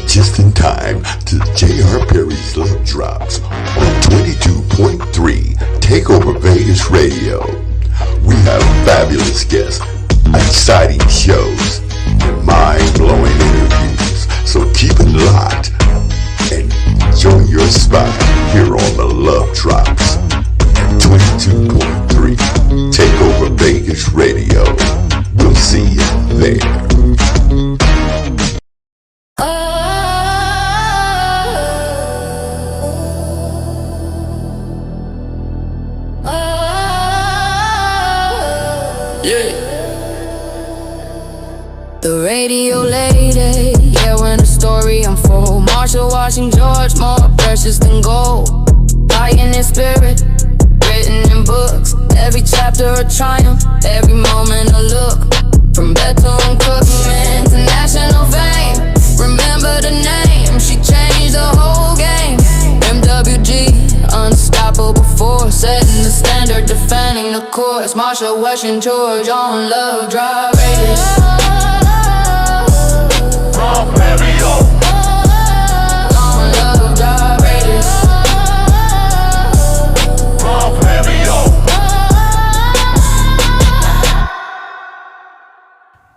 just in time to J.R. Perry's Love Drops on 22.3 Takeover Vegas Radio. We have fabulous guests, exciting shows, and mind-blowing interviews. So keep it locked and join your spot here on the Love Drops at 22.3 Takeover Vegas Radio. We'll see you there. The radio lady, yeah, when the story unfolds. Marsha watching George, more precious than gold. Lying in spirit, written in books. Every chapter a triumph, every moment a look. From Bethlehem cooking to national fame. Remember the name, she changed the whole game. MWG, unstoppable force. Setting the standard, defending the course. Marsha watching George on Love Drive Radio.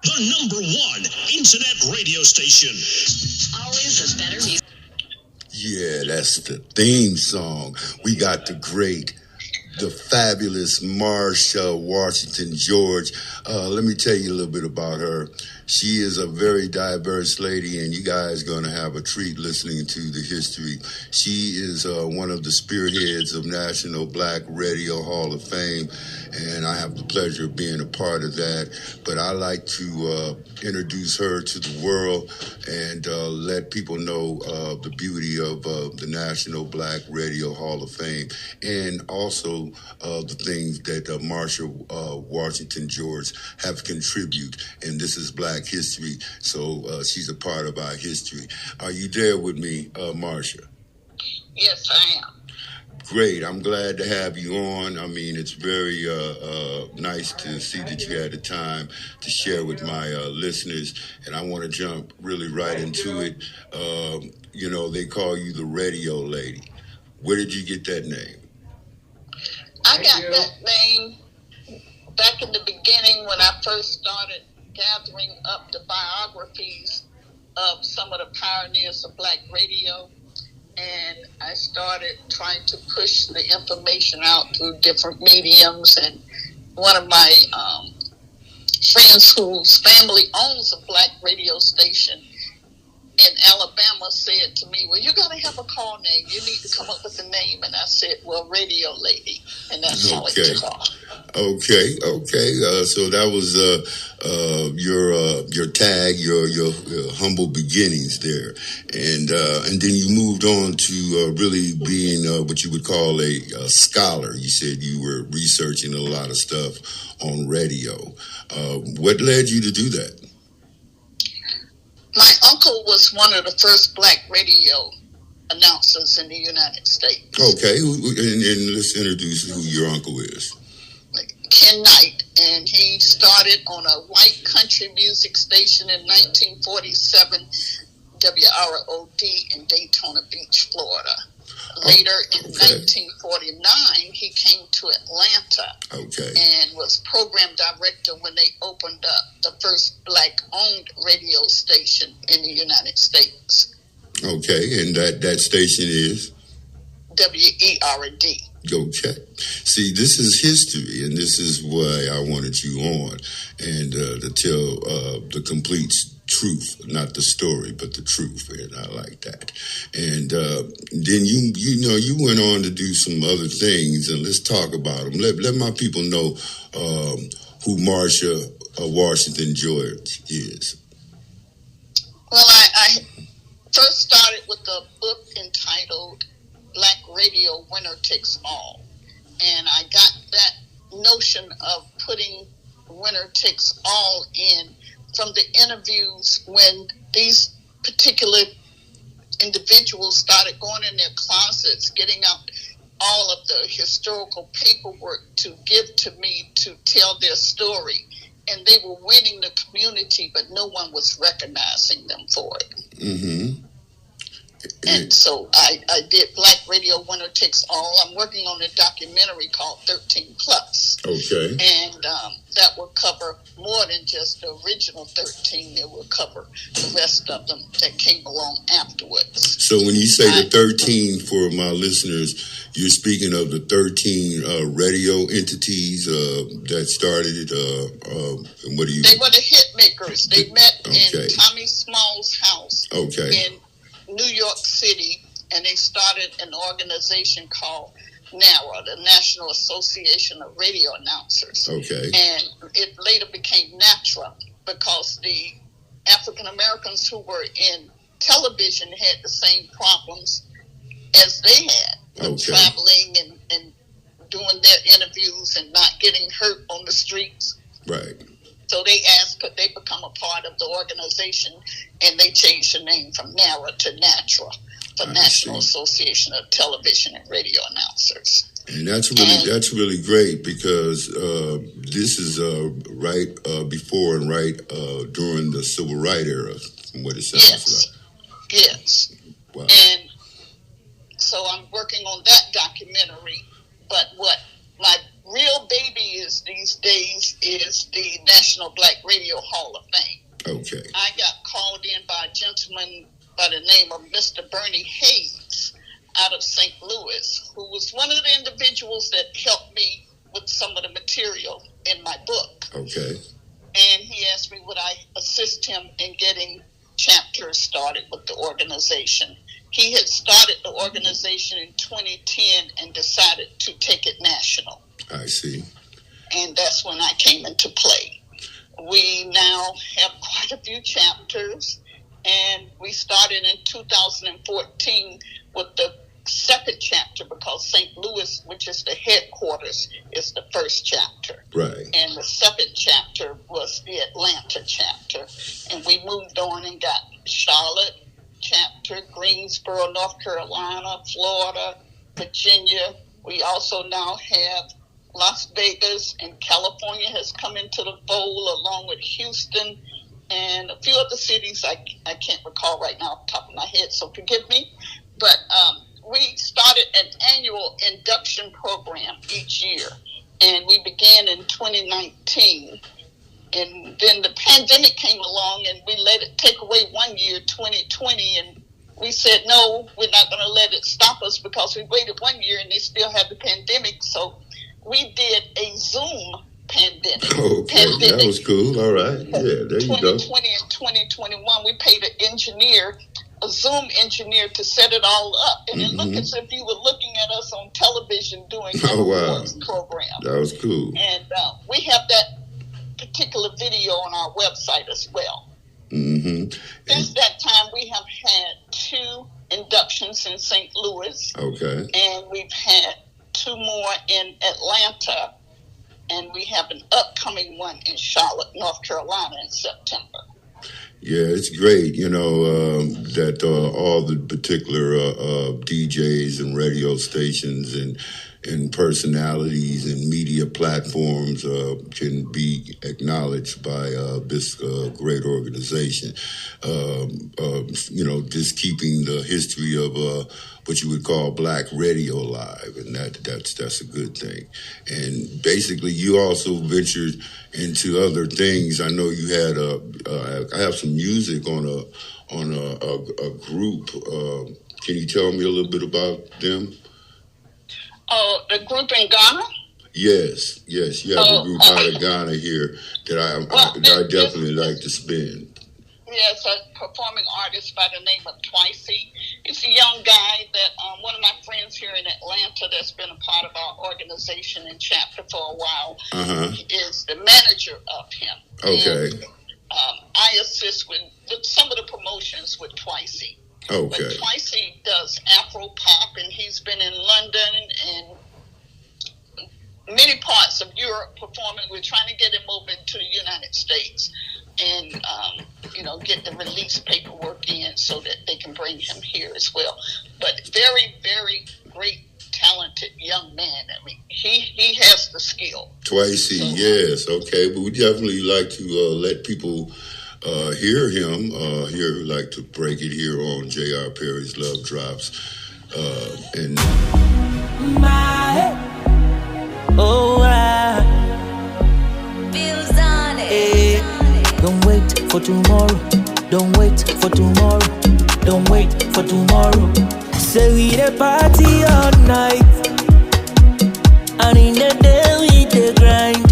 The number one internet radio station. Always the better music. Yeah, that's the theme song. We got the fabulous Marsha Washington George. Let me tell you a little bit about her. She is a very diverse lady, and you guys are going to have a treat listening to the history. She is one of the spearheads of National Black Radio Hall of Fame, and I have the pleasure of being a part of that. But I like to introduce her to the world and let people know the beauty of the National Black Radio Hall of Fame, and also the things that Marsha Washington George have contributed. And this is Black history, so she's a part of our history. Are you there with me, Marsha? Yes, I am. Great. I'm glad to have you on. I mean, it's very nice to see that you had the time to share with my listeners, and I want to jump really right into it. You know, they call you the radio lady. Where did you get that name? I got that name back in the beginning when I first started gathering up the biographies of some of the pioneers of Black radio, and I started trying to push the information out through different mediums. And one of my friends whose family owns a Black radio station in Alabama said to me, well, you got to have a call name. You need to come up with a name. And I said, well, Radio Lady. And that's how it took off. Okay. So that was your tag, your humble beginnings there. And then you moved on to really being what you would call a scholar. You said you were researching a lot of stuff on radio. What led you to do that? My uncle was one of the first Black radio announcers in the United States. Okay, and let's introduce who your uncle is. Ken Knight, and he started on a white country music station in 1947, WROD in Daytona Beach, Florida. Later in 1949, he came to Atlanta and was program director when they opened up the first Black-owned radio station in the United States. Okay, and that station is? WERD. Okay. See, this is history, and this is why I wanted you on, and to tell the complete truth, not the story, but the truth, and I like that. And then you went on to do some other things, and let's talk about them. Let my people know who Marsha Washington George is. Well, I first started with a book entitled Black Radio Winner Takes All, and I got that notion of putting winner takes all in from the interviews when these particular individuals started going in their closets, getting out all of the historical paperwork to give to me to tell their story. And they were winning the community, but no one was recognizing them for it. Mm-hmm. And so I did Black Radio Winner Takes All. I'm working on a documentary called 13 Plus. Okay. And that will cover more than just the original 13. It will cover the rest of them that came along afterwards. So when you say the 13, for my listeners, you're speaking of the 13 radio entities that started it. And what do you? They were the hit makers. They met in Tommy Small's house in New York City, and they started an organization called NARA, the National Association of Radio Announcers. Okay. And it later became NATRA because the African Americans who were in television had the same problems as they had, traveling and doing their interviews and not getting hurt on the streets. Right. So they asked, could they become a part of the organization, and they changed the name from NARA to NATRA, the National Association of Television and Radio Announcers. And that's really great because this is right before and right during the civil rights era, from what it sounds like. Yes. Wow. And so I'm working on that documentary, but what my real baby is these days is the National Black Radio Hall of Fame. Okay. I got called in by a gentleman by the name of Mr. Bernie Hayes out of St. Louis, who was one of the individuals that helped me with some of the material in my book. Okay. And he asked me would I assist him in getting chapters started with the organization. He had started the organization in 2010 and decided to take it national. I see. And that's when I came into play. We now have quite a few chapters, and we started in 2014 with the second chapter because St. Louis, which is the headquarters, is the first chapter. Right. And the second chapter was the Atlanta chapter. And we moved on and got Charlotte chapter, Greensboro, North Carolina, Florida, Virginia. We also now have Las Vegas, and California has come into the fold along with Houston and a few other cities I can't recall right now off the top of my head, so forgive me. But we started an annual induction program each year, and we began in 2019. And then the pandemic came along, and we let it take away 1 year, 2020, and we said, no, we're not going to let it stop us because we waited 1 year and they still have the pandemic. So we did a Zoom pandemic. Okay, that was cool. All right. Yeah, there you go. 2020 and 2021, we paid an engineer, a Zoom engineer, to set it all up. And it looked as if you were looking at us on television doing a program. That was cool. And we have that particular video on our website as well. Mm-hmm. Since that time, we have had 2 inductions in St. Louis. Okay. And we've had 2 more in Atlanta. And we have an upcoming one in Charlotte, North Carolina in September. Yeah, it's great, that all the particular DJs and radio stations and personalities and media platforms can be acknowledged by this great organization. Just keeping the history of what you would call Black radio alive, and that's a good thing. And basically, you also ventured into other things. I know you had I have some music on a group. Can you tell me a little bit about them? Oh, the group in Ghana? Yes. You have a group out of Ghana here that I definitely like to spin. Yes, a performing artist by the name of Twicey. He's a young guy that one of my friends here in Atlanta that's been a part of our organization and chapter for a while is the manager of him. Okay. And, I assist with some of the promotions with Twicey. Okay. But Twicey does Afro pop, and he's been in London and many parts of Europe performing. We're trying to get him over to the United States and, get the release paperwork in so that they can bring him here as well. But very, very great, talented young man. I mean, he has the skill. Twicey, yes. Okay. But we definitely like to let people hear him. Here, like to break it here on J.R. Perry's Love Drops. And Bills on it. Don't wait for tomorrow. Don't wait for tomorrow. Don't wait for tomorrow. Say we the party all night, and in the day we the grind.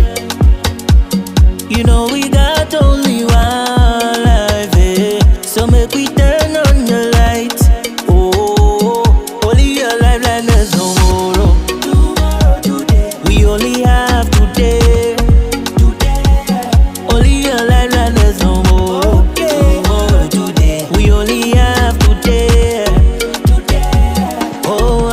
You know we got only one life, eh? So make we turn on the light. Oh, only your life like there's no tomorrow. Tomorrow, today. We only have today. Only your life like there's no more. Tomorrow, today. We only have today. Oh,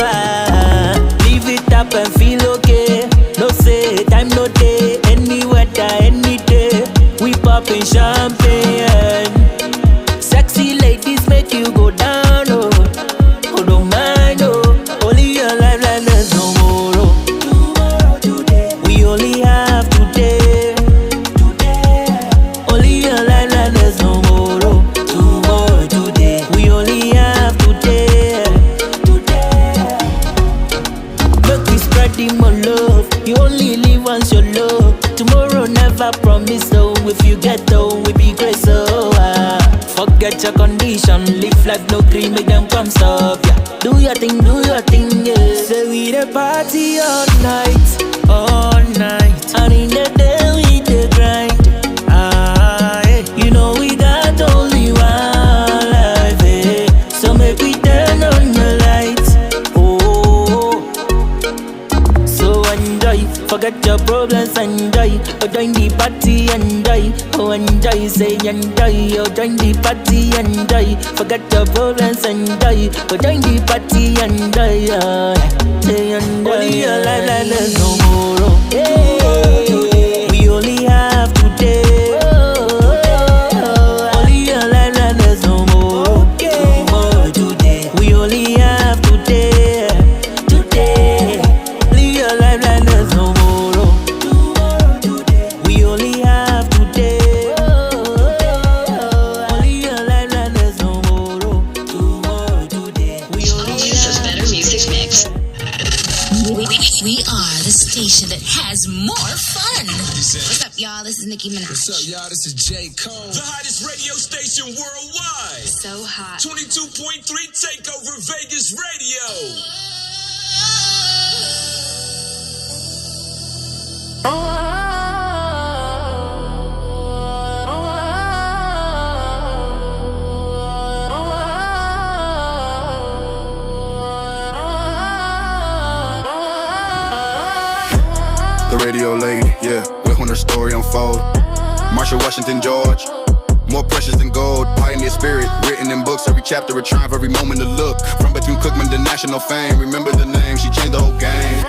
live it up and feel okay. No say time no day. Any weather, any day. We poppin' champagne. Sexy ladies make you go down, oh. Oh, don't mind, oh. Only your life like there's no more. Tomorrow, today. We only have today. Only your life like there's no more. Tomorrow, today. We only have today. Make we spread the more love. You only live once your love. Tomorrow never promise, so if you get though, we be great, so forget your condition. Live life no cream, make them come stop, yeah. Do your thing, yeah. Say we the party all night. And in the day we the grind. You know we got only one life, eh? So make we turn on the lights. Oh, so enjoy, forget your problems, enjoy. Oh, join the party, enjoy. Oh, enjoy, say enjoy. Oh, join the party, enjoy. Forget your problems, enjoy. Oh, join the party, enjoy. Say enjoy. Only your life like there's no more. Hey, we only have today. Only your life like there's no more. Tomorrow, today. We only have today. Only your life like there's no more. We only have today. Only your life like there's no more. Tomorrow, today. We only have Better music mix. We are the station that has more fun. What's up, y'all? This is Nicki Minaj. What's up, y'all? This is J. Cole. The hottest radio station worldwide. So hot. 22.3 Takeover Vegas Radio. The radio lady, yeah, with when her story unfold. Marsha, Washington, George, more precious than gold. Pioneer spirit, written in books. Every chapter a triumph, every moment a look. From Bethune-Cookman to national fame. Remember the name, she changed the whole game.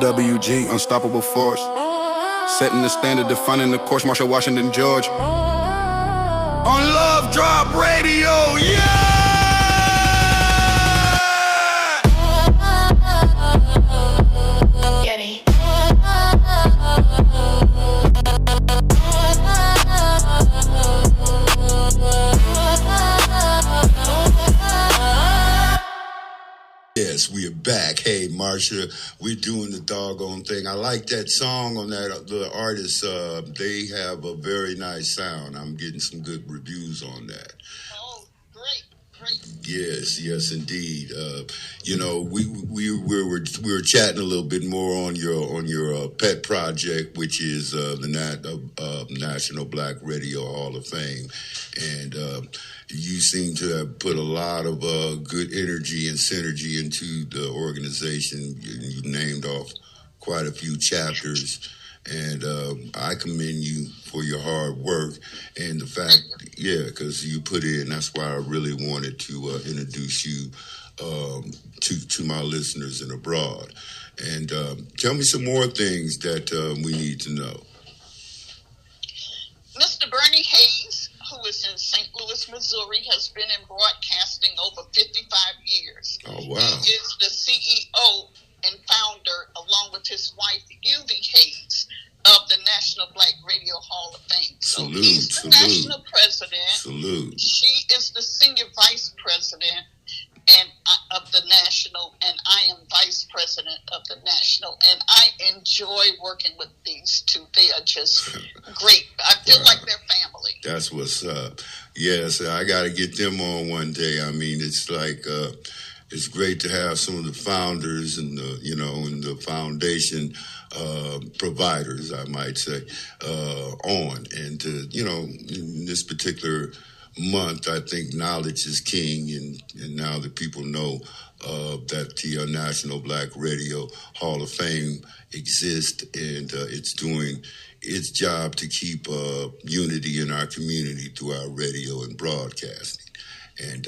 MWG, unstoppable force. Setting the standard, defining the course. Marsha, Washington, George. On Love Drop Radio, yeah! yes, we are back. Hey, Marsha, we're doing the doggone thing. I like that song on that. The artists, they have a very nice sound. I'm getting some good reviews on that. Oh, great. Yes, indeed. You know, we were chatting a little bit more on your pet project, which is the National Black Radio Hall of Fame, and you seem to have put a lot of good energy and synergy into the organization. You named off quite a few chapters. And I commend you for your hard work and the fact, because you put in. That's why I really wanted to introduce you to my listeners and abroad. And tell me some more things that we need to know. Mr. Bernie Hayes, who is in St. Louis, Missouri, has been in broadcasting over 55 years. Oh, wow. He is the CEO and founder, along with his wife, UV Hayes, of the National Black Radio Hall of Fame. So he's the national president. Salute. She is the senior vice president and of the national, and I am vice president of the national. And I enjoy working with these two. They are just great. I feel like they're family. That's what's up. Yes, I got to get them on one day. I mean, it's like it's great to have some of the founders and the foundation providers, I might say, on. And to, in this particular month, I think knowledge is king, and now that people know that the National Black Radio Hall of Fame exists, and it's doing its job to keep unity in our community through our radio and broadcasting. And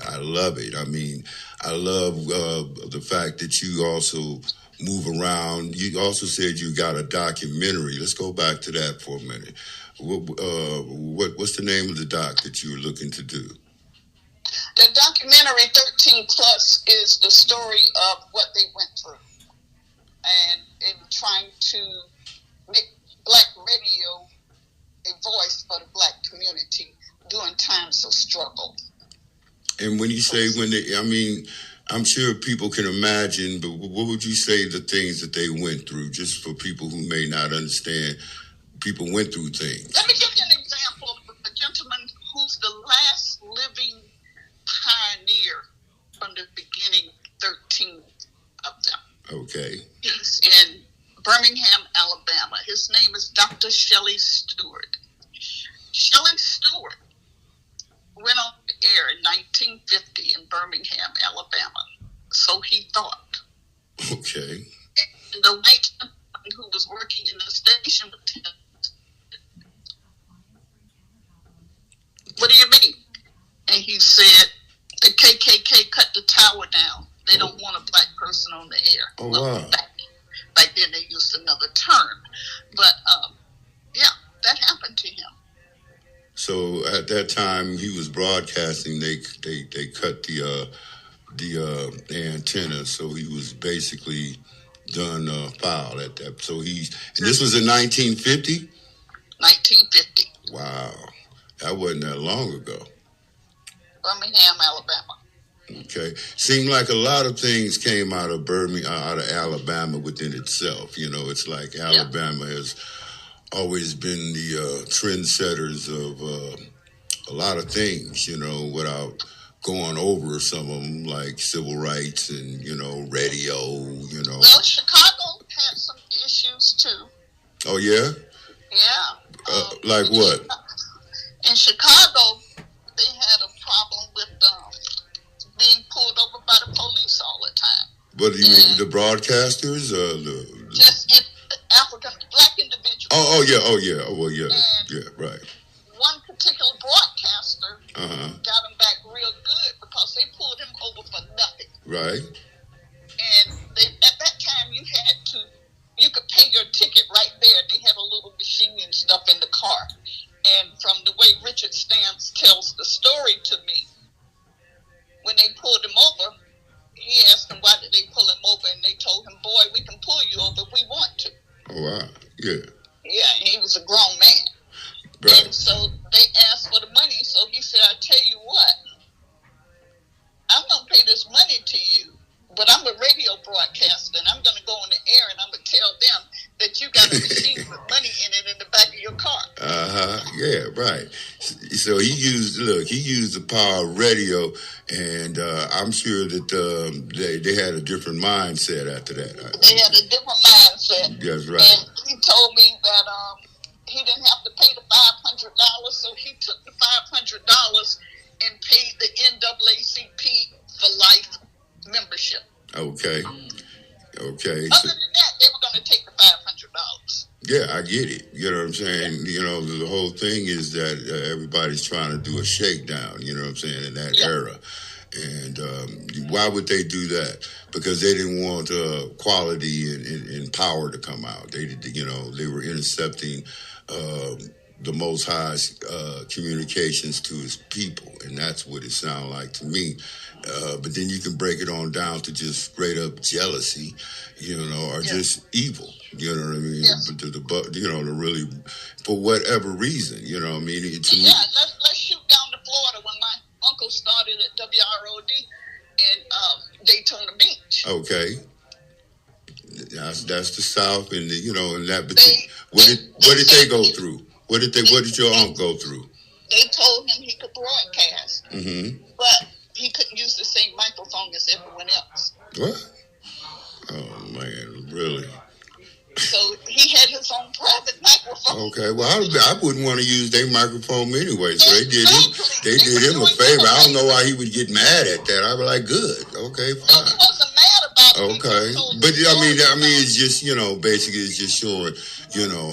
I love it. I mean, I love the fact that you also move around. You also said you got a documentary. Let's go back to that for a minute. What's the name of the doc that you're looking to do? The documentary 13 Plus is the story of what they went through, and in trying to make Black radio a voice for the Black community during times of struggle. And when you say I'm sure people can imagine, but what would you say the things that they went through, just for people who may not understand? People went through things. Let me give you an example of a gentleman who's the last living pioneer from the beginning, 13 of them. Okay. He's in Birmingham, Alabama. His name is Dr. Shelley Stewart. Shelley Stewart went on the air in 1950 in Birmingham, Alabama. So he thought. Okay. And the white gentleman who was working in the station with him, what do you mean? And he said, the KKK cut the tower down. They don't want a Black person on the air. Oh, wow. Back then they used another term. But, that happened to him. So at that time he was broadcasting, they cut the antenna, so he was basically done foul at that. So this was in 1950? 1950. Wow. That wasn't that long ago. Birmingham, Alabama. Okay. Seemed like a lot of things came out of Alabama within itself. It's like Alabama has always been the trendsetters of a lot of things, without going over some of them, like civil rights and, radio, Well, Chicago had some issues, too. Oh, yeah? Yeah. Like what? In Chicago, they had a problem with being pulled over by the police all the time. What do you mean, the broadcasters? Just Black individuals. Oh, yeah. Oh, well, yeah. Yeah, right. One particular broadcaster got him back real good because they pulled him over for nothing. Right. And at that time, you could pay your ticket right there. They had a little machine and stuff in the car. And from the way Richard Stamps tells the story to me, when they pulled him over, he asked them why did they pull him over, and they told him, boy, we can pull you over if we want to. Oh, wow. Yeah. Yeah, and he was a grown man. Right. And so they asked for the money, so he said, I tell you what, I'm going to pay this money to you, but I'm a radio broadcaster, and I'm going to go on the air, and I'm going to tell them that you got a machine with money in it in the back of your car. Yeah, right. So he used the power of radio, and I'm sure that they had a different mindset after that. They had a different mindset. That's right. And he told me that he didn't have to pay the $500, so he took the $500 and paid the NAACP for life membership. Okay. Other than that, they were going to take the $500. Yeah, I get it. You know what I'm saying? Yeah. The whole thing is that everybody's trying to do a shakedown, you know what I'm saying, in that era. And why would they do that? Because they didn't want quality and power to come out. They were intercepting the Most High's communications to his people, and that's what it sounds like to me. But then you can break it on down to just straight up jealousy, or just evil. You know what I mean? Yes. But to really, for whatever reason, you know what I mean? Let's shoot down to Florida when my uncle started at WROD in Daytona Beach. Okay. That's the South, and and that. What did they go through? What did your uncle go through? They told him he could broadcast, but he couldn't use the same microphone as everyone else. What? Oh man, really? So he had his own private microphone. Okay, well I wouldn't want to use their microphone anyway. So they did him a favor. I don't know why he would get mad at that. I'd be like, good, okay, fine. No, he wasn't mad about it. Okay, but I mean, it's just basically it's just showing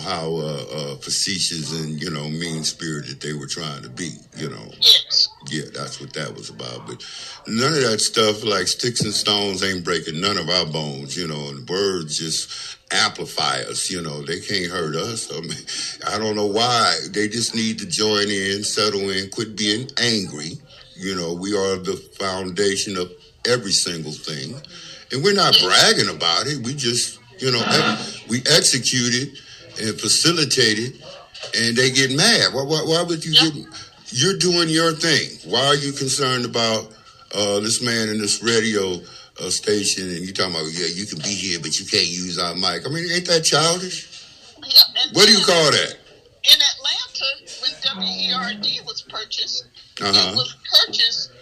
how facetious and mean spirited they were trying to be. Yes. Yeah, that's what that was about. But none of that stuff like sticks and stones ain't breaking none of our bones. And words just amplify us. They can't hurt us. I mean, I don't know why. They just need to join in, settle in, quit being angry. We are the foundation of every single thing. And we're not bragging about it. We just, we execute it and facilitate it, and they get mad. Why would you get... You're doing your thing. Why are you concerned about this man in this radio station, and you talking about, you can be here, but you can't use our mic? I mean, ain't that childish? Yeah, what do you call that? In Atlanta, when WERD was purchased, it was purchased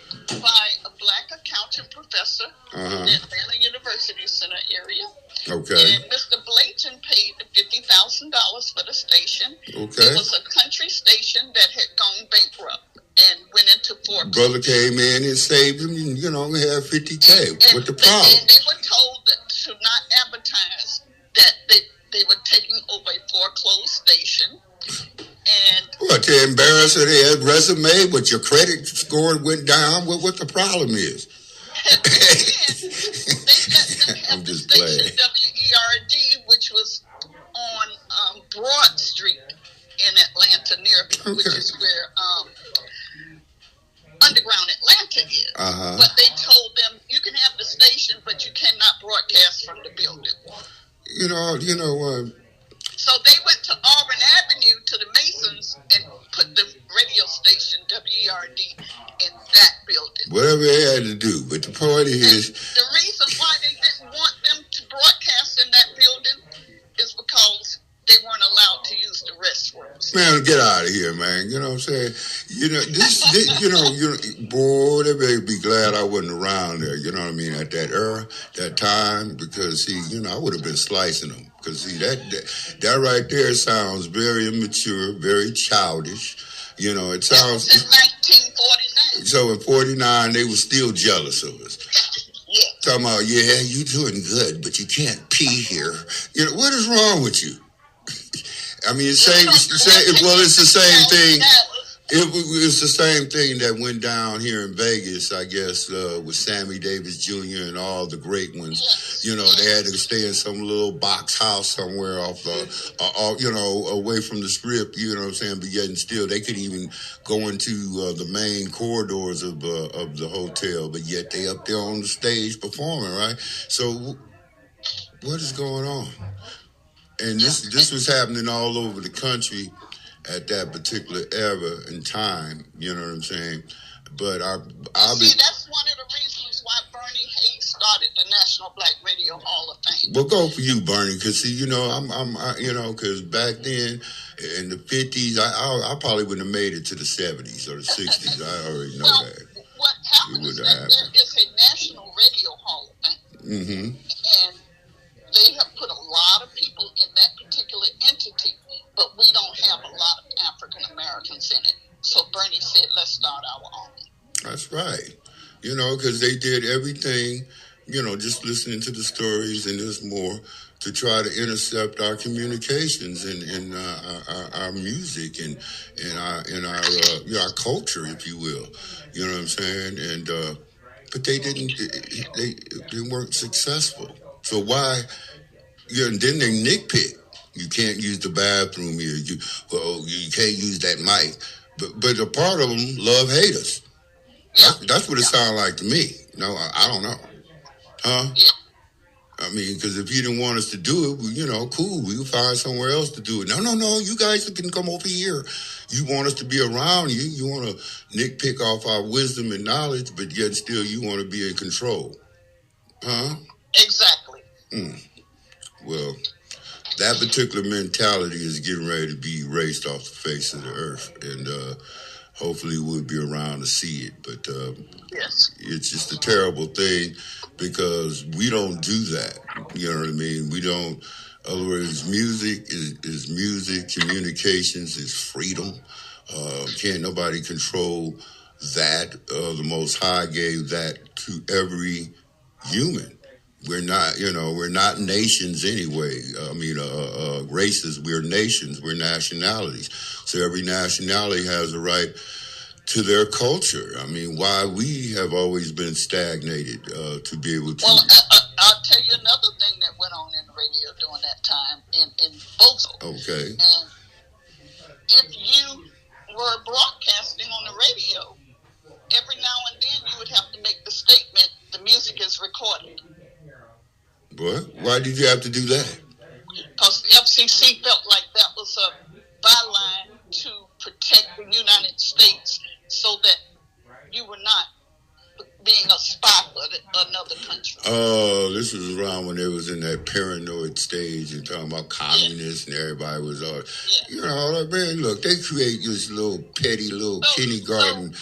by a black accountant professor in the Atlanta University Center area. Okay. And Mr. Blayton paid $50,000 for the station. Okay. It was a country station that had gone bankrupt and went into foreclosure. Brother came in and saved him, and had $50K. What the problem? And they were told that to not advertise that they were taking over a foreclosed station. And what, to embarrass their resume, but your credit score went down? What the problem is? They let them have I'm the just station playing. WERD, which was on Broad Street in Atlanta, which is where Underground Atlanta is. But they told them, you can have the station, but you cannot broadcast from the building. So they went to Auburn Avenue to the Masons and put the radio station WERD in that building. Whatever they had to do, but the point is... The reason why they didn't want them to broadcast in that building is because they weren't allowed to use the restrooms. Man, get out of here, man. You know what I'm saying? Boy, they better be glad I wasn't around there, you know what I mean, at that era, that time, because, I would have been slicing them. Because, that right there sounds very immature, very childish. It sounds... Since 1949. So in 49, they were still jealous of us. Yeah. Talking about, you doing good, but you can't pee here. What is wrong with you? I mean, it's the same thing. It's the same thing that went down here in Vegas, I guess, with Sammy Davis Jr. and all the great ones. They had to stay in some little box house somewhere away from the strip, you know what I'm saying? But yet and still, they couldn't even go into the main corridors of the hotel, but yet they up there on the stage performing, right? So what is going on? And this was happening all over the country at that particular era and time, you know what I'm saying? But that's one of the reasons why Bernie Hayes started the National Black Radio Hall of Fame. Well, go for you, Bernie, because because back then in the 50s, I probably wouldn't have made it to the 70s or the 60s. I already know that. What happened is that there is a National Radio Hall of Fame. And they have put a lot of people in that particular entity, but we don't have a lot of African Americans in it. So Bernie said, let's start our own. That's right. Because they did everything, just listening to the stories, and there's more, to try to intercept our communications and our music and our culture, if you will. You know what I'm saying? And but they weren't successful. So why? And then they nitpick. You can't use the bathroom here. You can't use that mic. But a part of them love haters. That's what it sounds like to me. No, I don't know. Huh? Yeah. I mean, because if you didn't want us to do it, cool. We'll find somewhere else to do it. No. You guys can come over here. You want us to be around you. You want to nitpick off our wisdom and knowledge, but yet still you want to be in control. Huh? Exactly. Well, that particular mentality is getting ready to be erased off the face of the earth. And hopefully we'll be around to see it. But yes, it's just a terrible thing because we don't do that. You know what I mean? We don't. In other words, music is music. Communications is freedom. Can't nobody control that. The Most High gave that to every human. We're not nations anyway. Races. We're nations. We're nationalities. So every nationality has a right to their culture. I mean, why we have always been stagnated to be able to. Well, I'll tell you another thing that went on in the radio during that time in both. Okay. And if you were broadcasting on the radio, every now and then you would have to make the statement, "The music is recorded." What? Why did you have to do that? Because the FCC felt like that was a byline to protect the United States so that you were not being a spy for another country. Oh, this was around when they was in that paranoid stage and talking about communists and everybody was all, like, man, look, they create this little petty little kindergarten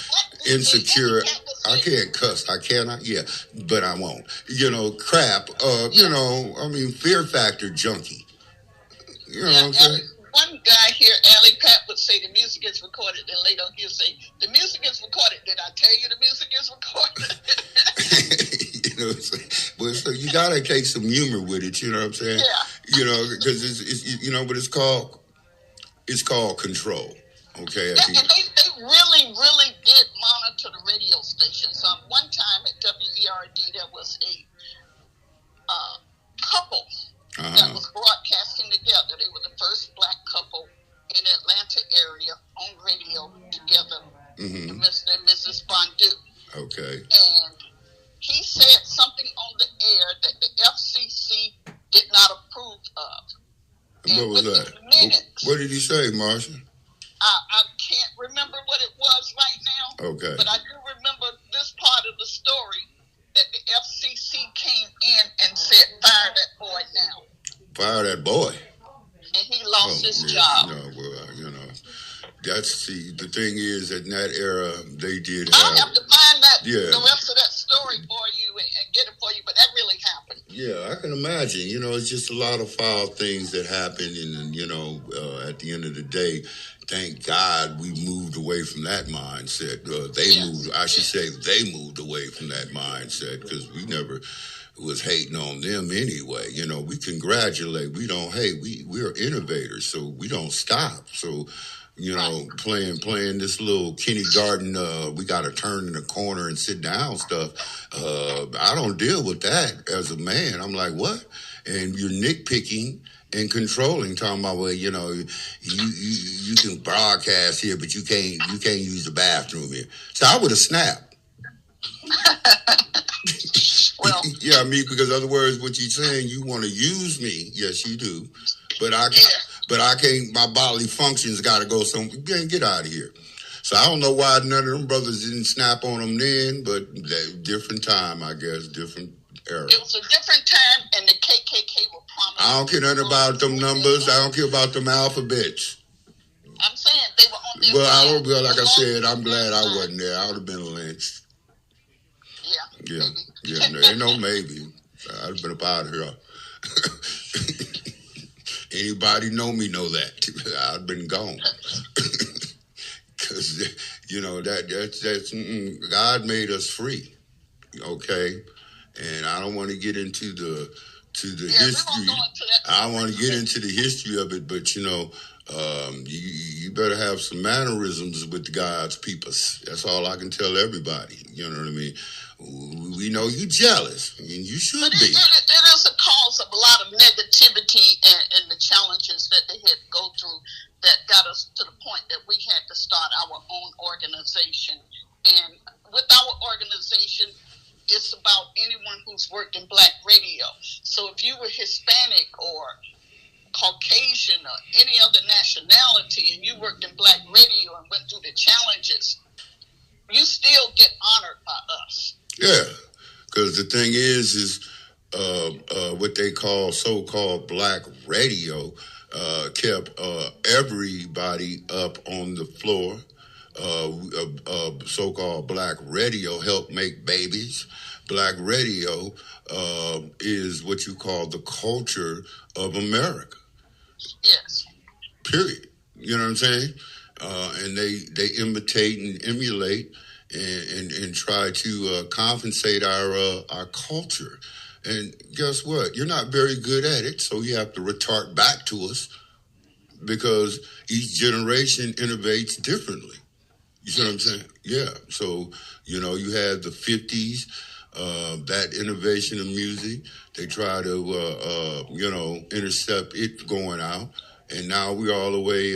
insecure. I can't cuss. I cannot. Yeah, but I won't. Crap. Fear factor junkie. You know what I'm saying? One guy here, Alley Pat, would say the music is recorded, and later he'll say, the music is recorded. Did I tell you the music is recorded? You know what I'm saying? Well, so you got to take some humor with it, you know what I'm saying? Yeah. Because but it's called control, okay? And they really, really did monitor the radio stations. One time at WERD, there was a couple that was broadcasting together. They were the first black couple in the Atlanta area on radio together, Mr. and Mrs. Fondue. Okay. And he said something on the air that the FCC did not approve of. What was that? What did he say, Marsha? I can't remember what it was right now. Okay. But I do remember this part of the story that the FCC came in and said, fire that boy now. Fire that boy? And he lost his job. No, well, the thing is, in that era, they did I'll have to find the rest of that story for you and get it for you, but that really happened. Yeah, I can imagine. It's just a lot of foul things that happen, and, at the end of the day, thank God we moved away from that mindset. They moved away from that mindset because we never was hating on them anyway. We congratulate. We don't hate. We're innovators, so we don't stop. So, playing this little kindergarten, we got to turn in the corner and sit down stuff. I don't deal with that as a man. I'm like, what? And you're nitpicking and controlling, talking about, well, you can broadcast here, but you can't use the bathroom here. So I would have snapped. Well, yeah, because other words, what you're saying, you want to use me. Yes, you do. But I can't, my bodily functions got to go somewhere. Get out of here. So I don't know why none of them brothers didn't snap on them then, but different time, I guess, different era. It was a different time, and the KKK were promised. I don't care nothing about them numbers. I don't care about them alphabets. I'm saying they were on their side. Well, like I said, I'm glad I wasn't there. I would have been lynched. Yeah. Ain't no maybe. I'd have been up out of here. Anybody know me know that. I'd have been gone. Because, that's God made us free. Okay? And I don't want to get into the history. I want to get into the history of it, but you better have some mannerisms with God's peoples. That's all I can tell everybody. You know what I mean? We know you jealous, and you should be. It is a cause because of a lot of negativity and the challenges that they had to go through that got us to the point that we had to start our own organization. And with our organization, it's about anyone who's worked in black radio. So if you were Hispanic or Caucasian or any other nationality and you worked in black radio and went through the challenges, you still get honored by us. Yeah, because the thing is what they call so-called black radio kept everybody up on the floor. So-called black radio helped make babies. Black radio is what you call the culture of America. Yes. Period. You know what I'm saying? And they imitate and emulate and try to compensate our culture. And guess what? You're not very good at it, so you have to retort back to us because each generation innovates differently. You see what I'm saying? Yeah. So, you had the 50s, that innovation of music. They try to, intercept it going out. And now we're all the way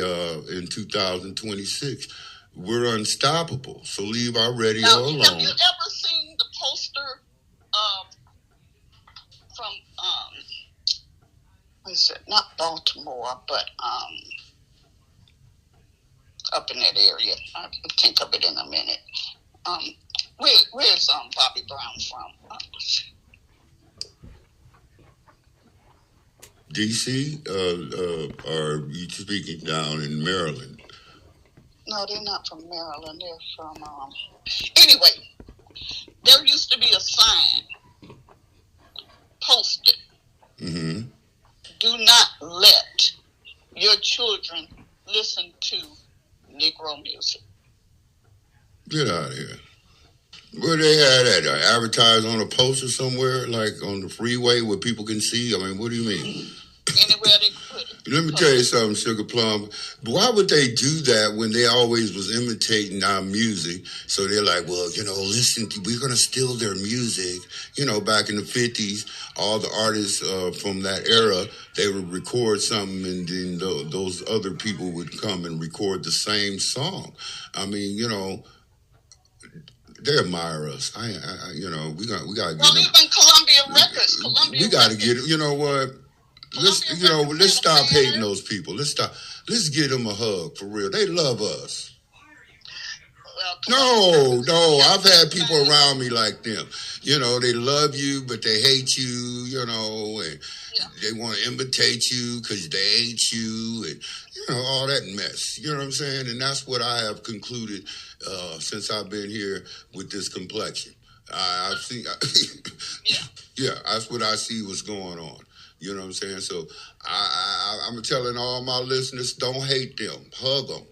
in 2026. We're unstoppable. So leave our radio alone. Have you ever seen the poster from, what is it? Not Baltimore, but up in that area. I'll think of it in a minute. Where's Bobby Brown from? D.C. Are you speaking down in Maryland? No, they're not from Maryland. They're from anyway, there used to be a sign posted. Mm-hmm. Do not let your children listen to Negro music. Get out of here. Where they had that? Advertised on a poster somewhere, like on the freeway where people can see? I mean, what do you mean? Anywhere they put it. Let me tell you something, Sugar Plum. Why would they do that when they always was imitating our music? So they're like, well, listen, we're going to steal their music. Back in the 50s, all the artists from that era, they would record something and then those other people would come and record the same song. I mean, they admire us. We got to get well, even Columbia Records. We got to get it. You know what? Let's stop hating those people. Let's stop. Let's give them a hug for real. They love us. No. I've had people around me like them. They love you, but they hate you. And they want to imitate you because they hate you, and all that mess. You know what I'm saying? And that's what I have concluded since I've been here with this complexion. I've seen. Yeah, that's what I see what's going on. You know what I'm saying? So I'm telling all my listeners, don't hate them. Hug them.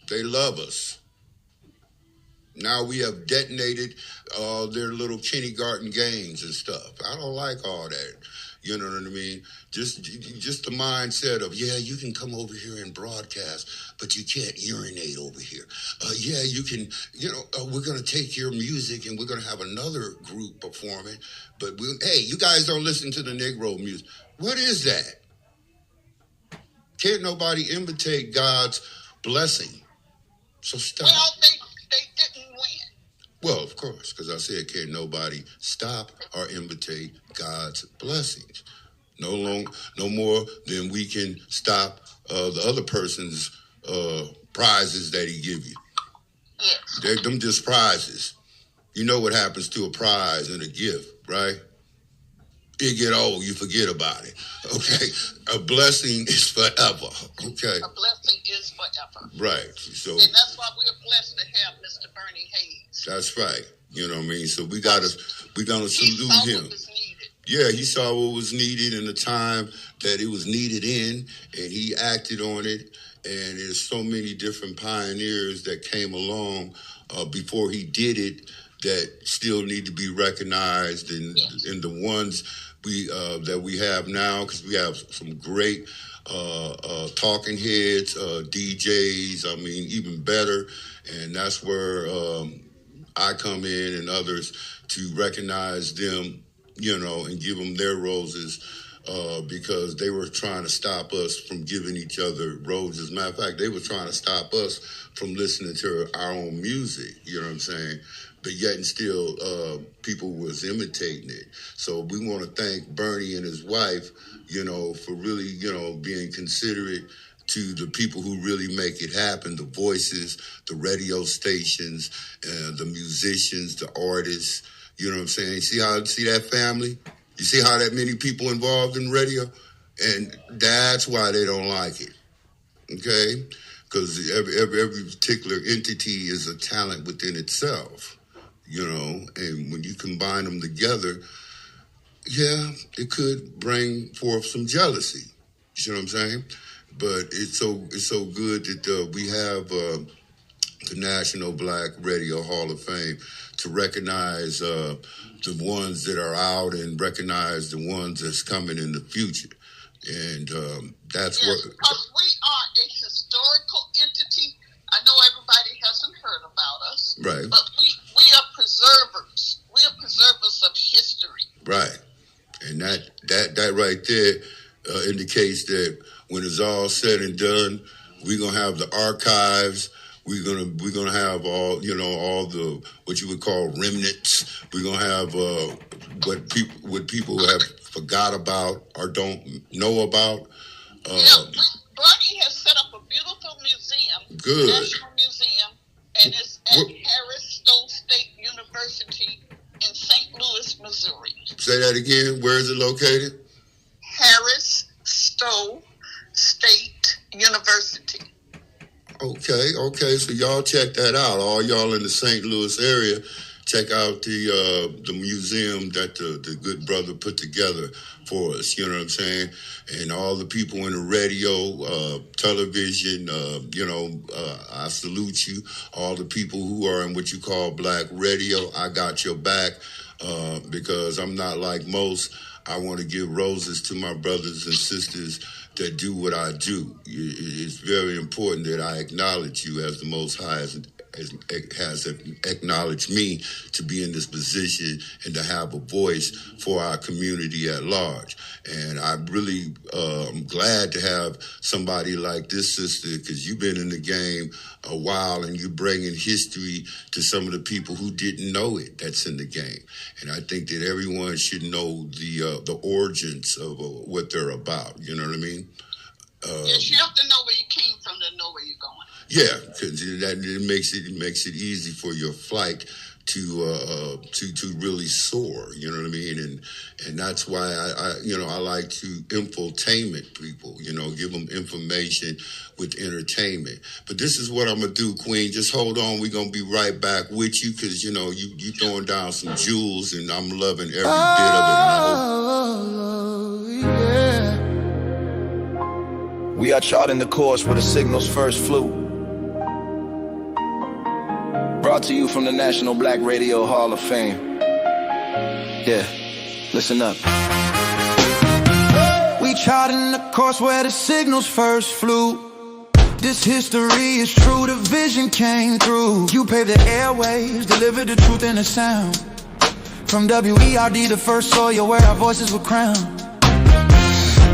They love us. Now we have detonated their little kindergarten games and stuff. I don't like all that. You know what I mean? Just the mindset of, you can come over here and broadcast, but you can't urinate over here. You can, we're going to take your music and we're going to have another group performing, but hey, you guys don't listen to the Negro music. What is that? Can't nobody imitate God's blessing. So stop. Well, they didn't win. Well, of course, because I said can't nobody stop or imitate God's blessings. No more than we can stop the other person's prizes that he give you. Yes. They're them just prizes. You know what happens to a prize and a gift, right? It get old, you forget about it. Okay? A blessing is forever. Okay? A blessing is forever. Right. So, and that's why we're blessed to have Mr. Bernie Hayes. That's right. You know what I mean? So we're gonna salute him. What was needed. Yeah, he saw what was needed in the time that it was needed in, and he acted on it. And there's so many different pioneers that came along before he did it that still need to be recognized, and the ones that we have now, because we have some great talking heads, DJs. I mean, even better, and that's where I come in and others to recognize them, and give them their roses because they were trying to stop us from giving each other roles. As a matter of fact, they were trying to stop us from listening to our own music, you know what I'm saying? But yet and still, people was imitating it. So we want to thank Bernie and his wife, you know, for really, you know, being considerate to the people who really make it happen, the voices, the radio stations, the musicians, the artists, you know what I'm saying? See that family? You see how that many people involved in radio? And that's why they don't like it, okay? Because every particular entity is a talent within itself, you know? And when you combine them together, yeah, it could bring forth some jealousy. You see what I'm saying? But it's so good that we have the National Black Radio Hall of Fame to recognize the ones that are out and recognize the ones that's coming in the future. And that's what... Because we are a historical entity. I know everybody hasn't heard about us. Right. But we are preservers. We are preservers of history. Right. And that right there indicates that when it's all said and done, we're gonna have the archives. We're gonna have all the what you would call remnants. We're gonna have what people have forgot about or don't know about. Bernie has set up a beautiful museum, good National Museum, and it's at Harris Stowe State University in St. Louis, Missouri. Say that again. Where is it located? Harris Stowe State University. Okay. So y'all check that out. All y'all in the St. Louis area, check out the museum that the good brother put together for us. You know what I'm saying? And all the people in the radio, television, I salute you. All the people who are in what you call black radio, I got your back because I'm not like most. I want to give roses to my brothers and sisters that do what I do. It's very important that I acknowledge you as the Most High has acknowledged me to be in this position and to have a voice for our community at large. And I really am glad to have somebody like this sister, because you've been in the game a while and you're bringing history to some of the people who didn't know it that's in the game. And I think that everyone should know the origins of what they're about. You know what I mean? Yes, you have to know where you came from to know where you're going. Yeah, because it makes it easy for your flight to really soar. You know what I mean? And that's why I like to infotainment people. You know, give them information with entertainment. But this is what I'm gonna do, Queen. Just hold on. We're gonna be right back with you because you throwing down some jewels, and I'm loving every bit of it. Yeah. We are charting the course where the signals first flew. Brought to you from the National Black Radio Hall of Fame. Yeah, listen up. We charting the course where the signals first flew. This history is true, the vision came through. You paved the airwaves, delivered the truth in the sound. From WERD, the first soil where our voices were crowned.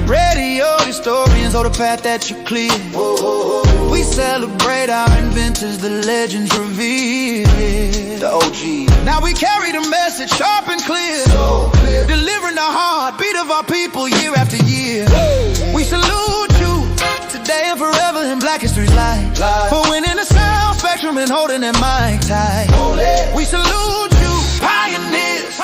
Radio historians hold the path that you clear. We celebrate our inventors, the legends revered. The OGs. Now we carry the message sharp and clear, so clear. Delivering the heartbeat of our people year after year. We salute you today and forever in Black History's light. For winning the sound spectrum and holding that mic tight. We salute you, pioneers.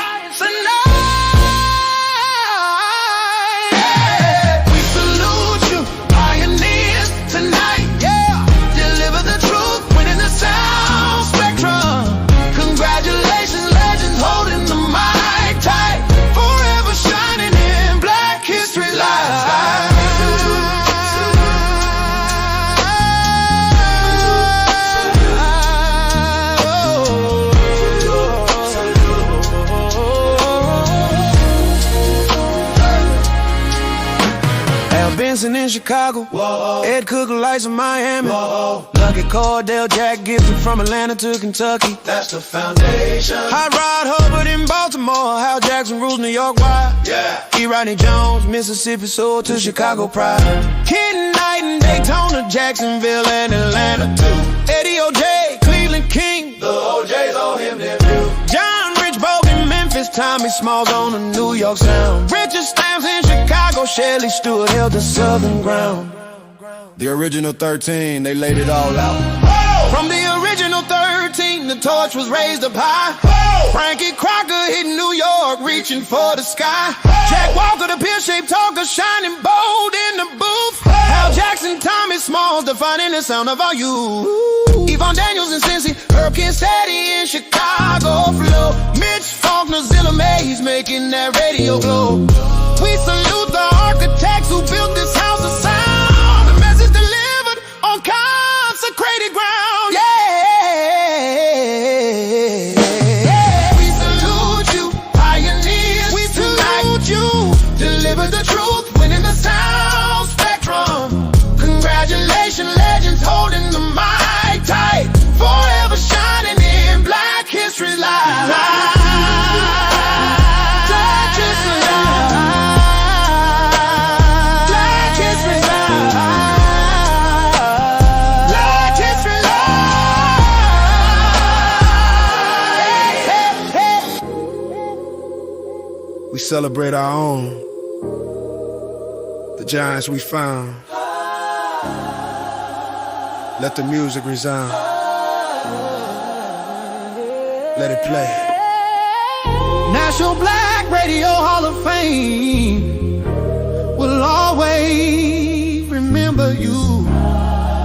Chicago. Whoa. Ed Cook lights in Miami. Whoa. Lucky Cordell, Jack Gibson from Atlanta to Kentucky. That's the foundation. Hot Rod Hubbard in Baltimore. Hal Jackson rules New York wide. Yeah. E. Rodney Jones, Mississippi soul to Chicago pride. Kid Knight in Daytona, Jacksonville and Atlanta too. Eddie O.J., Cleveland King. The O.J.'s on him, them too. John Rich Bogan, Memphis, Tommy Smalls on the New York sound. Richard Stamps in Chicago, Shelley Stewart held the southern ground. The original 13, they laid it all out. From the original 13, the torch was raised up high. Frankie Crocker hit New York, reaching for the sky. Jack Walker, the pear-shaped talker, shining bold in the booth. Hal Jackson, Tommy Smalls, defining the sound of our youth. Yvonne Daniels in Cincy, Herb Kinsteady in Chicago flow. Mitch Faulkner, Zilla Mays, making that radio glow. We salute the architects who built this house of sound. The message delivered on consecrated ground. Yeah. We salute you, pioneers. We salute you. Deliver the truth, winning the sound spectrum. Congratulations, legends holding the mic tight. Forever shining in Black History Live. Black History Live. Black History Live. Black History Live. We celebrate our own, the giants we found. Let the music resound. Let it play. National Black Radio Hall of Fame will always remember you.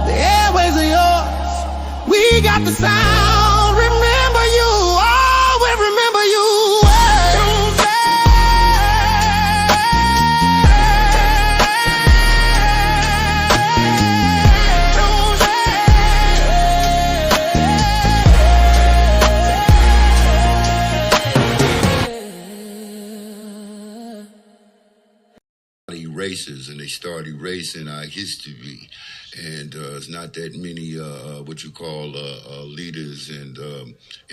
The airways are yours. We got the sound. Remember you. Always remember you. Races, and they started erasing our history, and it's not that many what you call leaders and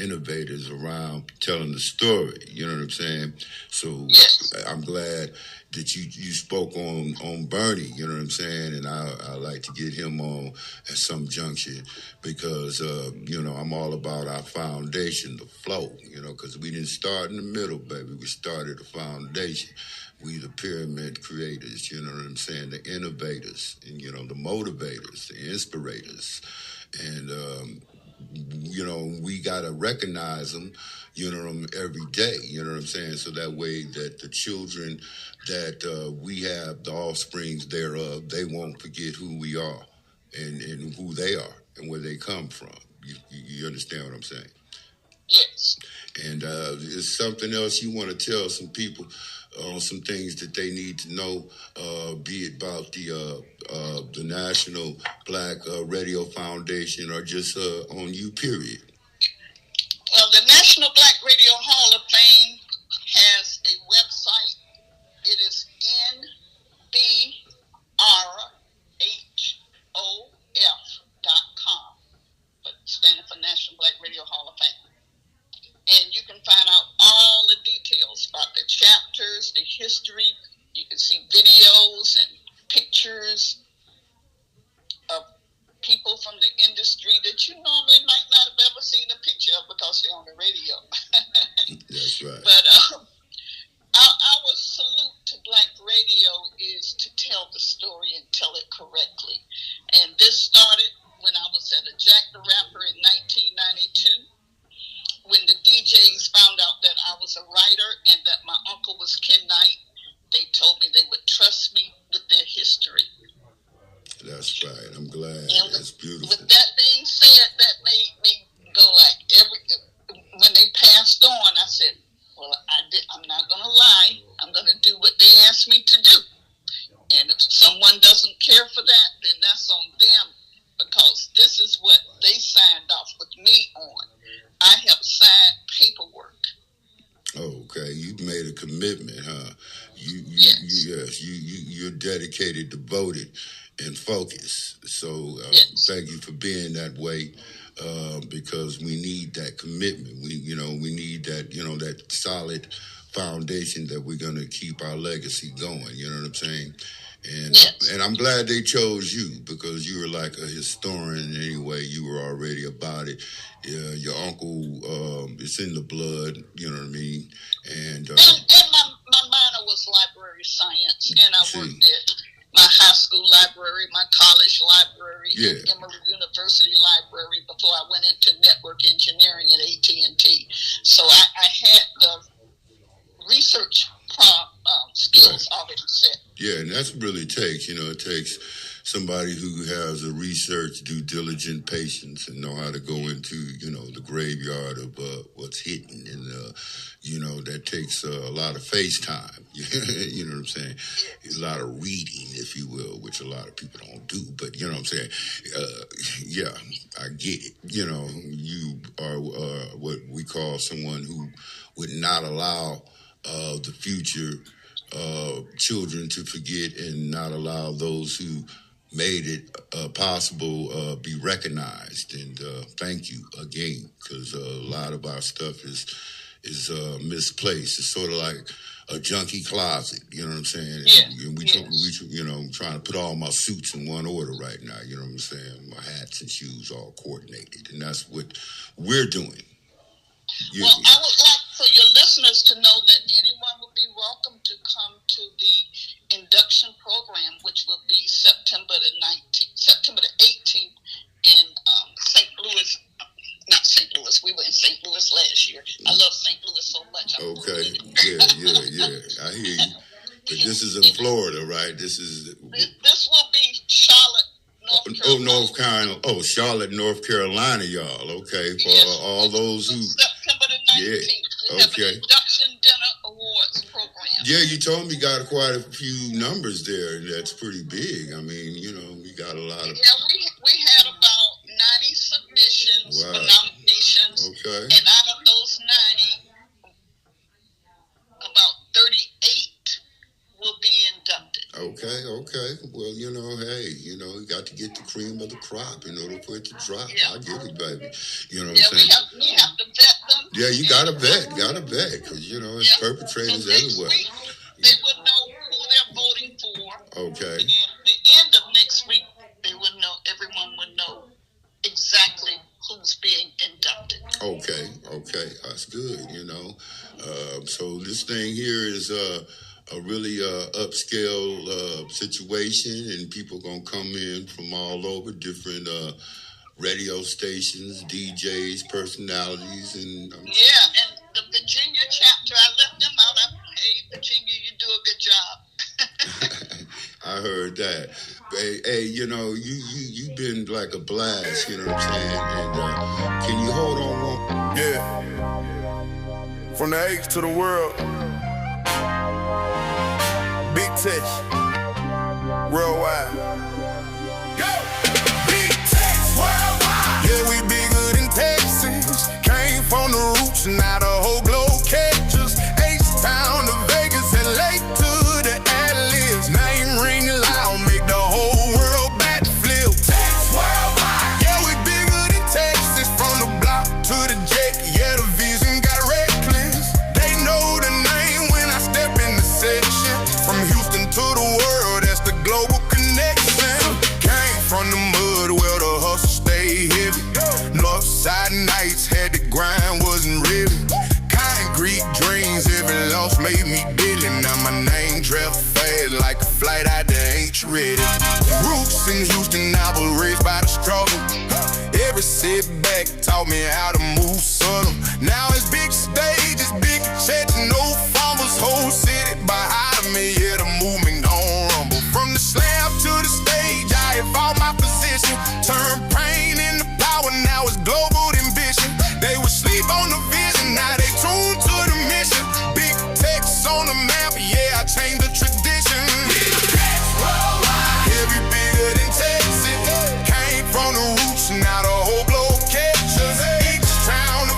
innovators around telling the story, you know what I'm saying? So I'm glad that you spoke on Bernie, you know what I'm saying? And I like to get him on at some junction because you know, I'm all about our foundation, the flow, you know, because we didn't start in the middle, baby. We started the foundation. We the pyramid creators, you know what I'm saying? The innovators, and you know, the motivators, the inspirators, and you know, we gotta recognize them, you know, every day, you know what I'm saying? So that way that the children that we have, the offsprings thereof, they won't forget who we are and who they are and where they come from. You understand what I'm saying? Yes. And is something else you want to tell some people on some things that they need to know, be it about the National Black Radio Foundation or just on you, period? Well, the National Black Radio Hall of Fame has a website. It is NBRHOF.com, but standing for National Black Radio Hall of Fame. And you can find out all the details about the chapters, the history. You can see videos and pictures of people from the industry that you normally might not have ever seen a picture of because they're on the radio. That's right. But our salute to Black radio is to tell the story and tell it correctly. And this started when I was at a Jack the Rapper in 1992. When the DJs found out that I was a writer and that my uncle was Ken Knight, they told me they would trust me with their history. That's right. I'm glad. And that's beautiful. With that being said, that made me go like when they passed on, I said, well, I'm not going to lie. I'm going to do what they asked me to do. And if someone doesn't care for that, then that's on them, because this is what they signed off with me on. I have signed paperwork. Oh, okay. You made a commitment, huh? Yes. yes. You're dedicated, devoted, and focused. So thank you for being that way. Because we need that commitment. We need that, that solid foundation that we're going to keep our legacy going. You know what I'm saying? And I'm glad they chose you because you were like a historian anyway. You were already about it. Your uncle, it's in the blood. You know what I mean? And my minor was library science, and I worked at my high school library, my college library, and Emory University Library before I went into network engineering at AT&T. So I had the research skills already set. Yeah, and that's what really takes. It takes somebody who has a research, due diligent patience and know how to go into, the graveyard of what's hidden. And, that takes a lot of face time. You know what I'm saying? A lot of reading, if you will, which a lot of people don't do. But, you know what I'm saying? I get it. You are what we call someone who would not allow the future children to forget and not allow those who made it possible be recognized. And thank you again, because a lot of our stuff is misplaced. It's sort of like a junkie closet. You know what I'm saying? Yeah. And we trying to put all my suits in one order right now. You know what I'm saying? My hats and shoes all coordinated, and that's what we're doing. Well, I would like for your listeners to know that anyone would be welcome to come to the induction program, which will be September the 18th in St. Louis. Not St. Louis. We were in St. Louis last year. I love St. Louis so much. Okay. Yeah. I hear you. But this is in Florida, right? This will be Charlotte, North Carolina. North Carolina. Oh, Charlotte, North Carolina, y'all. Okay. For all those who... September the 19th. We have an induction dinner awards program. Yeah, you told me you got quite a few numbers there. That's pretty big. I mean, we got a lot of... Yeah, we had about 90 submissions for nominations. Okay. And out of those 90, about 38 will be inducted. Okay. Well, hey, you got to get the cream of the crop in order for it to drop. I get it, baby. You know what I'm saying? We have to vet them. Yeah, you got to vet, because, it's perpetrators everywhere. They would know who they're voting for. Okay. And at the end of next week, everyone would know exactly who's being inducted. Okay, that's good. So this thing here is a really upscale situation, and people gonna come in from all over, different radio stations, DJs, personalities, and and the Virginia chapter, I left them out. Hey, Virginia, you do a good job. I heard that. Hey, you've been like a blast, you know what I'm saying? And can you hold on one? Yeah. From the H to the world. Big touch. Worldwide. Go! Big touch. Worldwide. Yeah, we bigger than Texas. Came from the roots, now the whole globe catches. H-Town to Vegas, LA to the Atlas. Name ring loud, make the whole world backflip. Worldwide. Yeah, we bigger than Texas. From the block to the jet, yeah, the vision got reckless. They know the name when I step in the section. From Houston to the world, that's the global connection. Came from the mud where the hustle stay heavy. Northside nights had the grind, wasn't really. Concrete dreams, every loss made me dilly. Now my name draft fast like a flight out there ain't ready. Roots in Houston, I was raised by the struggle. Every setback taught me how to move subtle. Now it's big stages, big checks, no fumbles. Whole city behind me, yeah, the movement don't rumble. From the slab to the stage, I evolved my position. Turn pain into power, now it's global ambition. They would sleep on the vision, now they tune to the mission. Big text on the map, yeah, I changed the tradition. Heavy bigger than Texas. Came from the roots, now the whole globe catches. H-Town to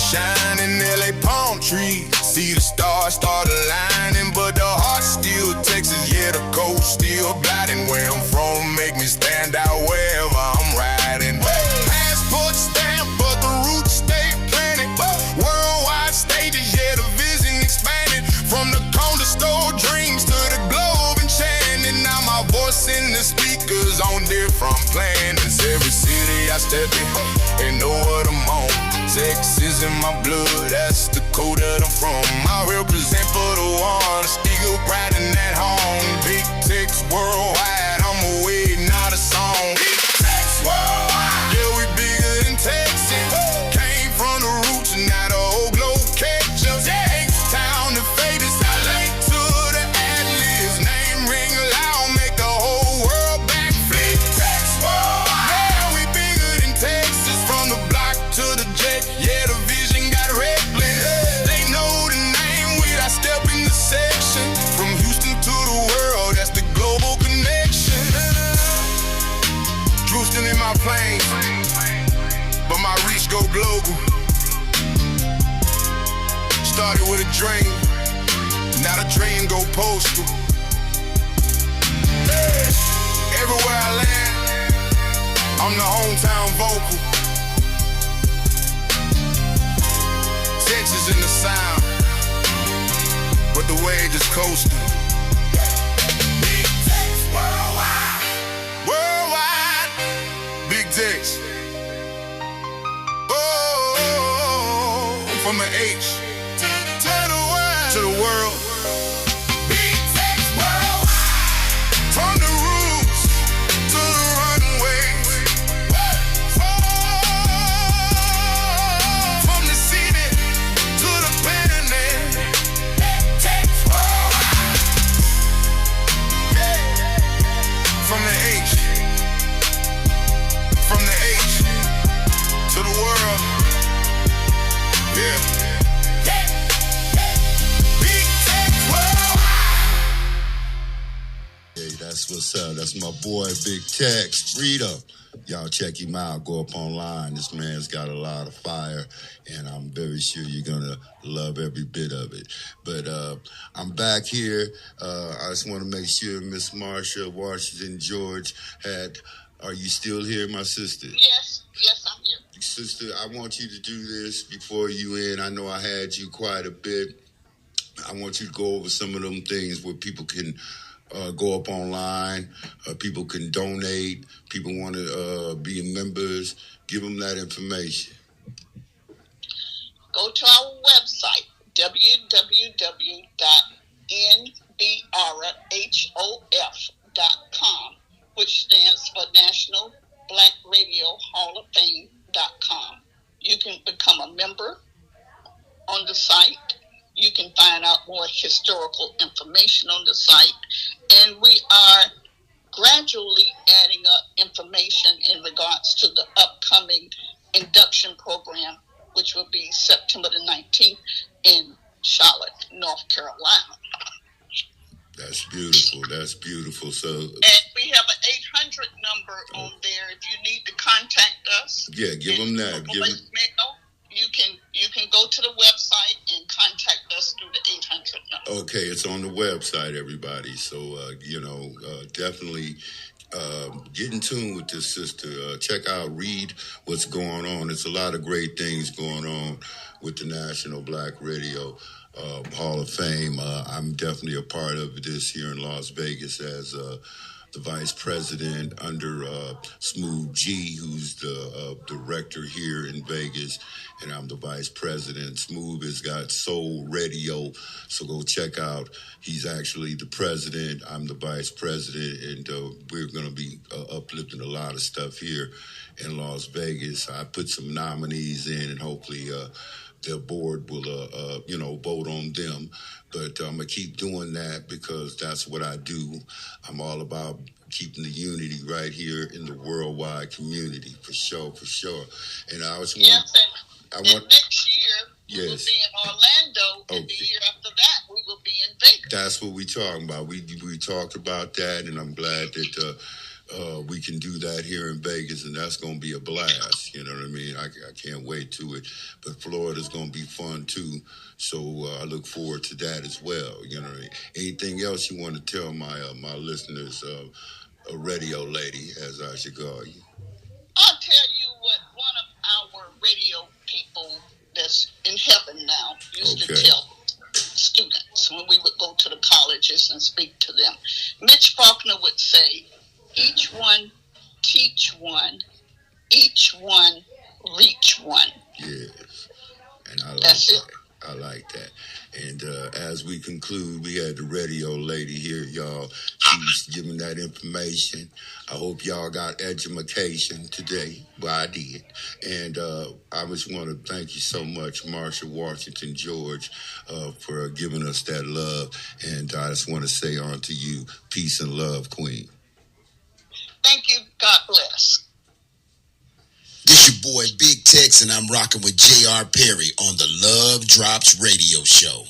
shining, LA palm trees. See the stars start aligning, but the heart still Texas. Yeah, the coast still blinding. Where I'm from make me stand out wherever I'm riding. Passport stamp, but the roots stay planted. Worldwide stages, yeah, the vision expanded. From the corner store dreams to the globe enchanting. Now my voice in the speakers on different planets. Every city I step in, they know what I'm on. Sex is in my blood, that's the code that I'm from. I represent for the one, still riding at home. Big Tex worldwide, I'm away, not a song. Big Tex worldwide, yeah, we bigger than Texas. Came from the roots, now the old globe catch us. H-Town, the famous, LA to the Atlas. Name ring loud, make the whole world backflip. Tex worldwide, yeah, we bigger than Texas. From the block to the jet, yeah, the vision got reckless. They know the name when I step in the section. From Houston to the world, that's the global connection. Houston in my plane, but my reach go global. Started with a dream, now the dream go postal. Everywhere I land, I'm the hometown vocal. Texas in the sound, but the way just coasting. Big Tex worldwide, worldwide, Big Tex. Oh, from the H to the world. Big Tex worldwide, from the roots to the runways. From the city to the planet. Tex worldwide. From the H to the world. Yeah. Big Tex worldwide. Hey, that's what's up. That's my boy, Big Tex. Freedom. Y'all check him out. Go up online. This man's got a lot of fire, and I'm very sure you're gonna love every bit of it. But I'm back here. I just want to make sure Miss Marsha, Washington, George, are you still here, my sister? Yes, I'm here. Sister, I want you to do this before you end. I know I had you quite a bit. I want you to go over some of them things where people can go up online, people can donate, people want to be members. Give them that information. Go to our website, www.nbrhof.com, which stands for National Black Radio Hall of Fame.com. You can become a member on the site. You can find out more historical information on the site. And we are gradually adding up information in regards to the upcoming induction program, which will be September the 19th in Charlotte, North Carolina. That's beautiful. That's beautiful. So, and we have an 800 number on there. If you need to contact us, yeah, give them that. You can go to the website and contact us through the 800 number. Okay, it's on the website, everybody. So definitely get in tune with this sister. Check out, read what's going on. It's a lot of great things going on with the National Black Radio Hall of Fame. I'm definitely a part of this here in Las Vegas as the vice president under Smooth G, who's the director here in Vegas, and I'm the vice president. Smooth has got Soul Radio, so go check out. He's actually the president. I'm the vice president, and we're going to be uplifting a lot of stuff here in Las Vegas. I put some nominees in, and hopefully their board will, vote on them. But I'm going to keep doing that because that's what I do. I'm all about keeping the unity right here in the worldwide community, for sure. And I was next year we will be in Orlando, and the year after that we will be in Vegas. That's what we're talking about. We talked about that, and I'm glad that we can do that here in Vegas, and that's going to be a blast. You know what I mean? I can't wait to it. But Florida's going to be fun too. So I look forward to that as well. You know, anything else you want to tell my listeners, a radio lady, as I should call you? I'll tell you what one of our radio people that's in heaven now used to tell students when we would go to the colleges and speak to them. Mitch Faulkner would say, each one teach one, each one reach one. Yes, and I like That's that. it. I like that. And as we conclude, we had the radio lady here, y'all. She's giving that information. I hope y'all got education today. Well, I did. And I just want to thank you so much, Marsha Washington George, for giving us that love. And I just want to say on to you, peace and love, Queen. Thank you. God bless. This your boy Big Tex, and I'm rocking with J.R. Perry on the Love Drops Radio Show.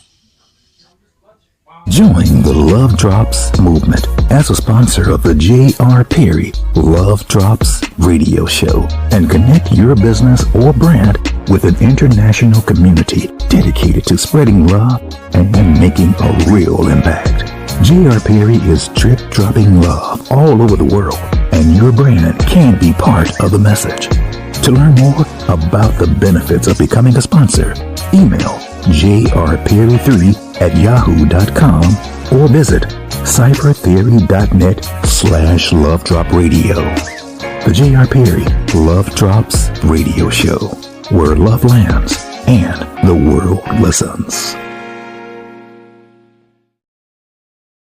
Join the Love Drops movement as a sponsor of the J.R. Perry Love Drops Radio Show and connect your business or brand with an international community dedicated to spreading love and making a real impact. J.R. Perry is drip-dropping love all over the world, and your brand can be part of the message. To learn more about the benefits of becoming a sponsor, email jrperry3@yahoo.com or visit cyphertheory.net/lovedropradio. The J.R. Perry Love Drops Radio Show, where love lands and the world listens.